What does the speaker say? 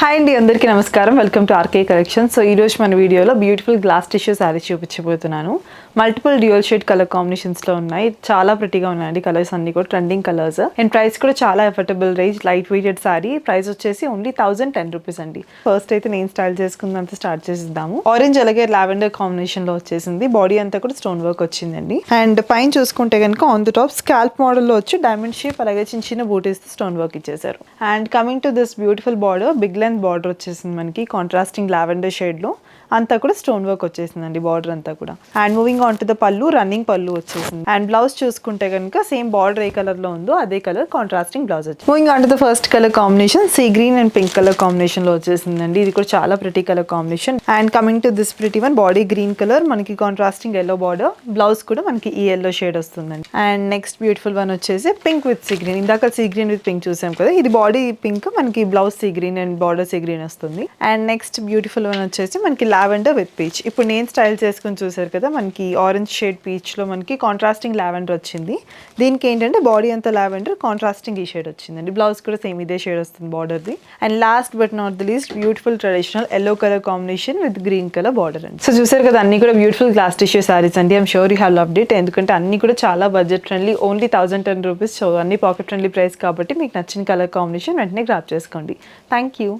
Hi అండి, అందరికీ నమస్కారం. Welcome to RK collection. So ఈ రోజు మన వీడియోలో బ్యూటిఫుల్ గ్లాస్ టిష్యూ శారీస్ చూపించబోతున్నాను. మల్టిపుల్ డ్యూయల్ షేడ్ కలర్ కాంబినేషన్స్లో ఉన్నాయి. చాలా ప్రిటీగా ఉన్నాయండి కలర్స్ అన్ని కూడా ట్రెండింగ్ కలర్స్. అండ్ ప్రైస్ కూడా చాలా affordable range, light weighted saree. Price వచ్చేసి ఓన్లీ 1010 రూపీస్ అండి. ఫస్ట్ అయితే నేను స్టైల్ చేసుకుందంతా స్టార్ట్ చేసిద్దాము. ఆరెంజ్ అలాగే లావెండర్ కాంబినేషన్లో వచ్చేసింది. బాడీ అంతా కూడా స్టోన్ వర్క్ వచ్చిందండి. అండ్ పైన చూసుకుంటే కనుక ఆన్ ది టాప్ స్కాల్ప్ మోడల్లో వచ్చి డైమండ్ షేప్ అలాగే చిన్న చిన్న బూటీస్ స్టోన్ వర్క్ ఇచ్చేసారు. And coming to this beautiful border, big length border వచ్చేసింది మనకి కాంట్రాస్టింగ్ లావెండర్ షేడ్ లో. అంతా కూడా స్టోన్ వర్క్ వచ్చేసిందండి బార్డర్ అంతా కూడా. And moving on to the పళ్ళు, రన్నింగ్ పళ్ళు వచ్చేసింది. అండ్ బ్లౌజ్ చూసుకుంటే కనుక సేమ్ బార్డర్ ఏ కలర్ లో ఉందో అదే కలర్ కాంట్రాస్టింగ్ బ్లౌజ్ వచ్చింది. Moving on to the first colour combination, sea green and pink colour combination లో వచ్చేసిందండి. ఇది కూడా చాలా pretty colour combination. And coming to this pretty one, body green colour, మనకి కాంట్రాస్టింగ్ ఎల్లో బార్డర్, బ్లౌజ్ కూడా మనకి ఈ ఎల్లో షేడ్ వస్తుందండి. అండ్ నెక్స్ట్ బ్యూటిఫుల్ వన్ వచ్చేసి పింక్ విత్ సీ గ్రీన్. ఇందాక సీ గ్రీన్ విత్ పింక్ చూసాం కదా, ఇది బాడీ పింక్, మనకి blouse sea green and border sea green వస్తుంది. అండ్ నెక్స్ట్ బ్యూటిఫుల్ వన్ వచ్చేసి మనకి లావెండర్ విత్ పీచ్. ఇప్పుడు నేను స్టైల్ చేసుకుని చూసారు కదా, మనకి ఆరెంజ్ షేడ్ పీచ్ లో మనకి కాంట్రాస్టింగ్ లావెండర్ వచ్చింది. దీనికి ఏంటంటే బాడీ అంతా లావెండర్, కాంట్రాస్టింగ్ ఈ షేడ్ వచ్చిందండి. బ్లౌజ్ కూడా సేమ్ ఇదే షేడ్ వస్తుంది బార్డర్ది. And last but not the least, beautiful traditional yellow colour combination with green colour border అండి. సో చూసారు కదా, అన్ని కూడా బ్యూటిఫుల్ గ్లాస్ టిష్యూ సారీస్ అండి. I'm sure you have loved it. ఎందుకంటే అన్ని కూడా చాలా budget friendly, only 1010 rupees. So అన్ని పాకెట్ ఫ్రెండ్లీ ప్రైస్ కాబట్టి మీకు నచ్చిన కలర్ కాంబినేషన్ వెంటనే గ్రాప్ చేసుకోండి. Thank you.